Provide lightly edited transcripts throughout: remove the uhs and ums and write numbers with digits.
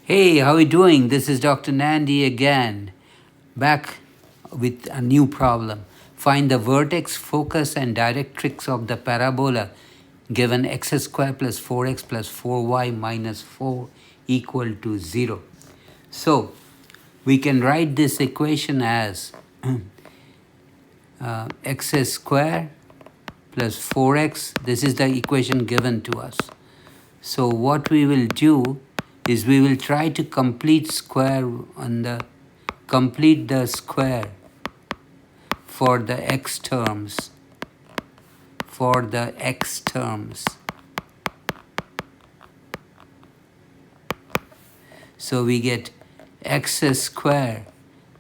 Hey, how are you doing? This is Dr. Nandi again, back with a new problem. Find the vertex, focus, and directrix of the parabola given x squared plus 4x plus 4y minus 4 equal to 0. So, we can write this equation as x squared plus 4x. This is the equation given to us. So what we will do is we will try to complete the square for the x terms. So we get x squared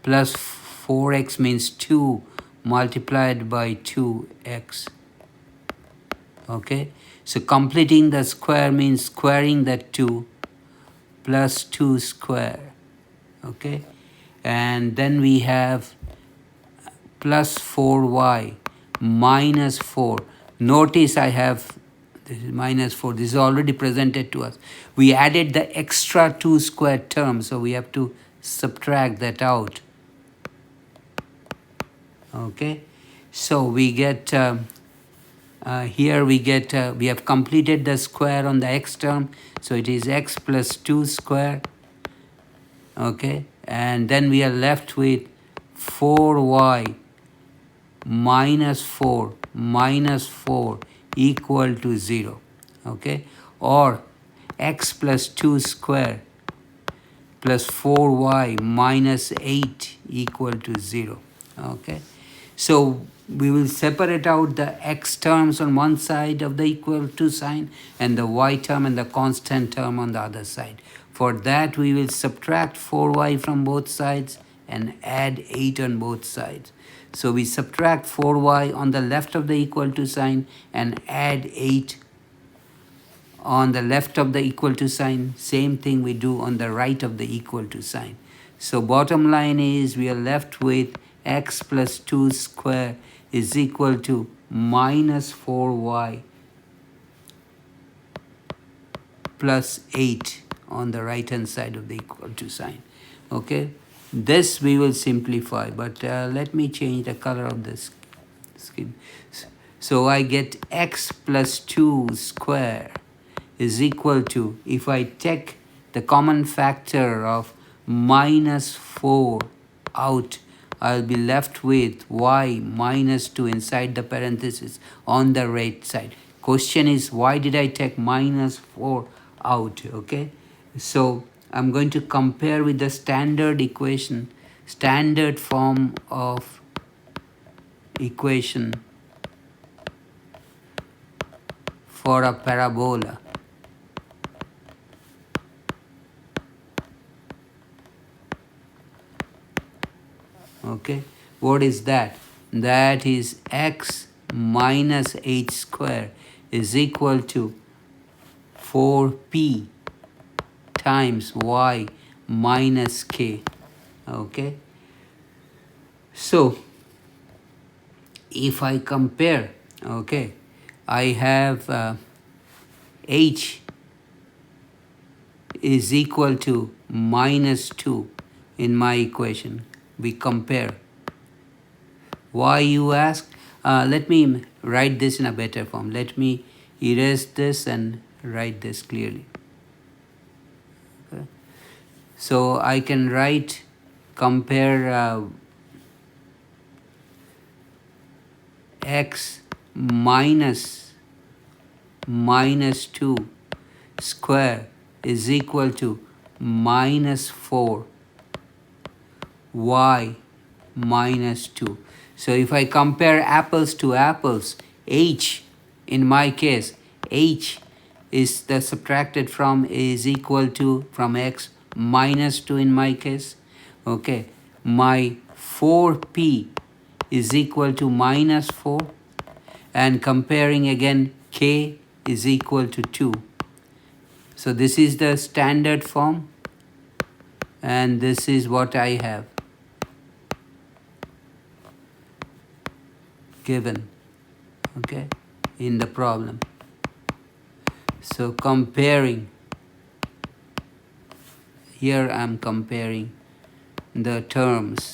plus 4x means 2 multiplied by 2x. Okay, so completing the square means squaring that 2 plus 2 square. Okay, and then we have plus 4y minus 4. Notice I have this is minus 4. This is already presented to us. We added the extra 2 square term, so we have to subtract that out. Okay, so we get here we have completed the square on the x term, so it is x plus 2 square. Okay, and then we are left with 4y minus 4 equal to 0. Okay, or x plus 2 square plus 4y minus 8 equal to 0. Okay, so we will separate out the x terms on one side of the equal to sign and the y term and the constant term on the other side. For that, we will subtract 4y from both sides and add 8 on both sides. So we subtract 4y on the left of the equal to sign and add 8 on the left of the equal to sign. Same thing we do on the right of the equal to sign. So bottom line is we are left with x plus 2 square is equal to minus 4y plus 8 on the right hand side of the equal to sign. Okay, this we will simplify, but let me change the color of this skin. So I get x plus 2 square is equal to, if I take the common factor of minus 4 out, I'll be left with y minus 2 inside the parenthesis on the right side. Question is, why did I take minus 4 out? Okay, so I'm going to compare with the standard form of equation for a parabola. Okay, what is that? That is x minus h square is equal to 4p times y minus k. Okay, so if I compare, okay, I have h is equal to minus 2 in my equation. We compare. Why, you ask? Let me write this in a better form. Let me erase this and write this clearly. Okay. So I can write, compare x minus 2 square is equal to minus 4 y minus 2. So if I compare apples to apples, h, in my case, h is the subtracted from is equal to from x minus 2 in my case. Okay, my 4p is equal to minus 4, and comparing again, k is equal to 2. So this is the standard form, and this is what I have given, okay, in the problem. So comparing here I'm comparing the terms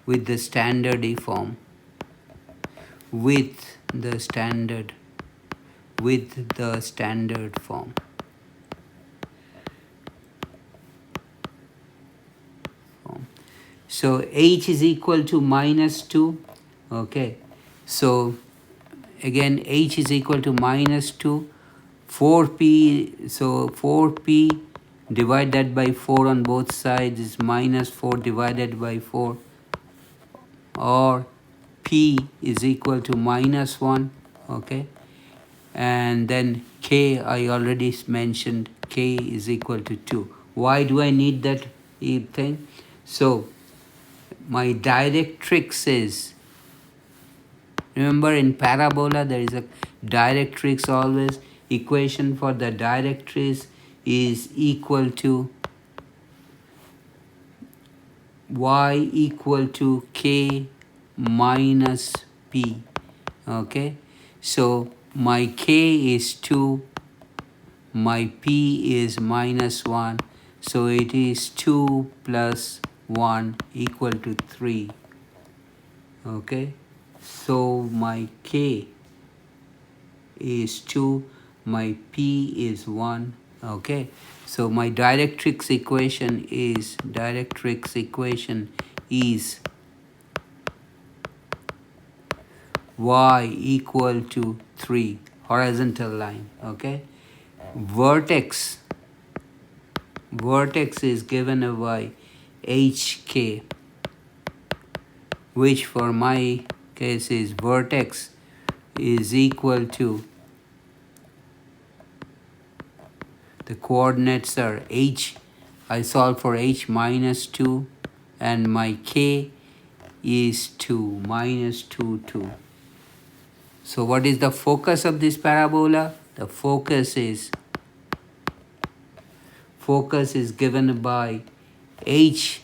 with the standard form, with the standard form. So h is equal to minus 2. Okay, so again h is equal to minus 2, 4p, so 4p divide that by 4 on both sides is minus 4 divided by 4, or p is equal to minus 1. Okay, and then k, I already mentioned, k is equal to 2. Why do I need that thing? So my directrix is, remember in parabola there is a directrix always. Equation for the directrix is equal to y equal to k minus p. Okay, so my k is 2, my p is minus 1, so it is 2 plus 1 equal to 3. Okay, so my k is 2, my p is 1. Okay, so my directrix equation is y equal to 3, horizontal line. Okay, vertex is given by hk, which for my case is vertex is equal to, the coordinates are h, I solve for h minus 2, and my k is 2, minus 2, 2. So what is the focus of this parabola? The focus is given by h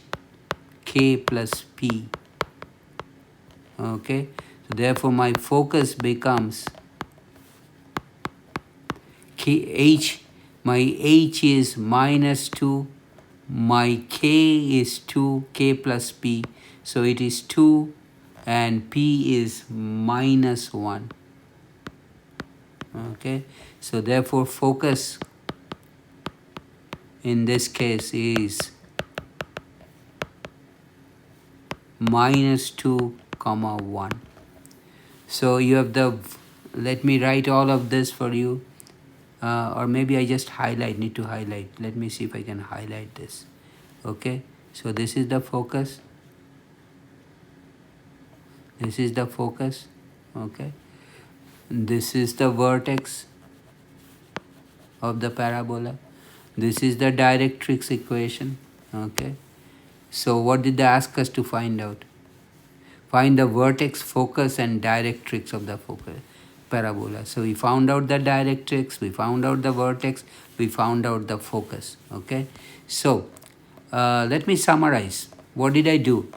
k plus p. Okay, so therefore my focus becomes k h, my h is minus 2, my k is 2, k plus p, so it is 2, and p is minus 1. Okay, so therefore focus in this case is minus 2 comma 1. So you have the, let me write all of this for you, or maybe I just need to highlight. Let me see if I can highlight this. Okay, so this is the focus, this is the focus. Okay, this is the vertex of the parabola, this is the directrix equation. Okay, so what did they ask us to find out? Find the vertex, focus, and directrix of the parabola. So we found out the directrix, we found out the vertex, we found out the focus. Okay, so let me summarize. What did I do?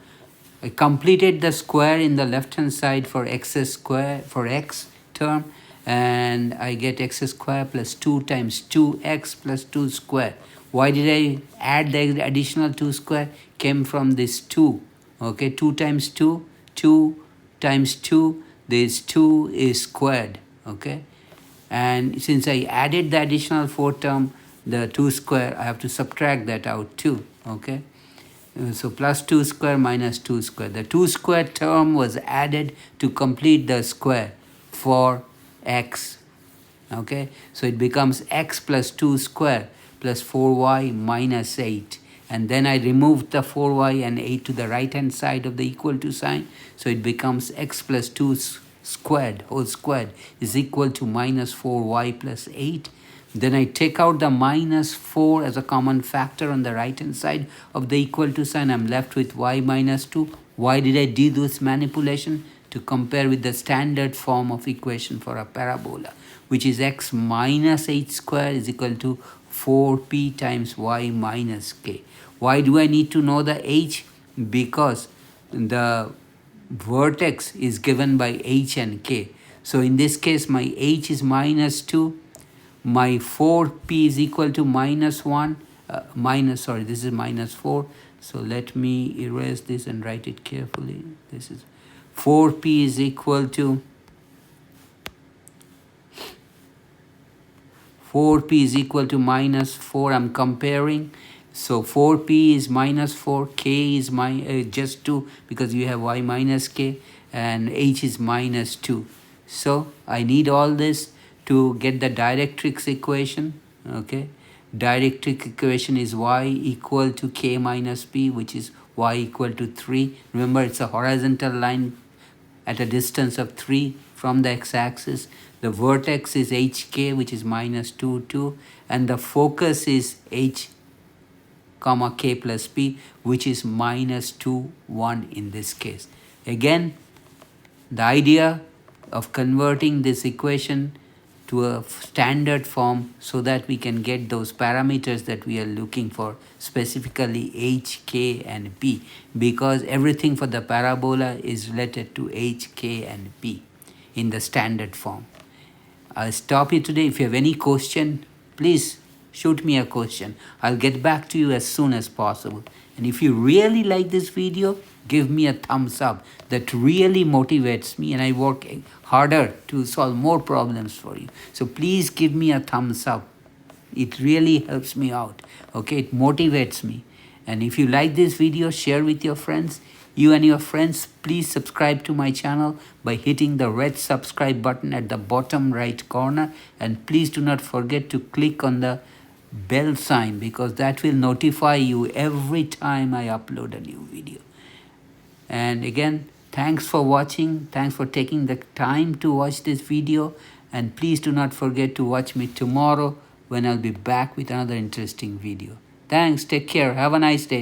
I completed the square in the left hand side for x square, for x term, and I get x square plus 2 times 2x plus 2 square. Why did I add the additional 2 square? Came from this 2. Okay, 2 times 2, 2 times 2, this 2 is squared. Okay, and since I added the additional 4 term, the 2 square, I have to subtract that out too. Okay, so plus 2 square minus 2 square. The 2 square term was added to complete the square for x. Okay, so it becomes x plus 2 square plus 4y minus 8. And then I removed the 4y and 8 to the right hand side of the equal to sign. So it becomes x plus 2 squared, whole squared, is equal to minus 4y plus 8. Then I take out the minus 4 as a common factor on the right hand side of the equal to sign. I'm left with y minus 2. Why did I do this manipulation? To compare with the standard form of equation for a parabola, which is x minus h square is equal to 4p times y minus k. Why do I need to know the h? Because the vertex is given by h and k. So in this case, my h is minus 2, my 4p is equal to minus 1, this is minus 4. So let me erase this and write it carefully. This is 4p is equal to minus 4. I'm comparing. So 4p is minus 4, k is just 2 because you have y minus k, and h is minus 2. So I need all this to get the directrix equation. Okay, directrix equation is y equal to k minus p, which is y equal to 3. Remember, it's a horizontal line at a distance of 3 from the x-axis. The vertex is hk, which is minus 2, 2, and the focus is h comma k plus p, which is minus 2, 1 in this case. Again, the idea of converting this equation to a standard form so that we can get those parameters that we are looking for, specifically h, k, and p, because everything for the parabola is related to h, k, and p in the standard form. I'll stop here today. If you have any question, please shoot me a question. I'll get back to you as soon as possible. And if you really like this video, give me a thumbs up. That really motivates me, and I work harder to solve more problems for you. So please give me a thumbs up. It really helps me out. Okay, it motivates me. And if you like this video, share with your friends. You and your friends, please subscribe to my channel by hitting the red subscribe button at the bottom right corner. And please do not forget to click on the bell sign, because that will notify you every time I upload a new video. And again, thanks for watching. Thanks for taking the time to watch this video. And please do not forget to watch me tomorrow when I'll be back with another interesting video. Thanks. Take care. Have a nice day.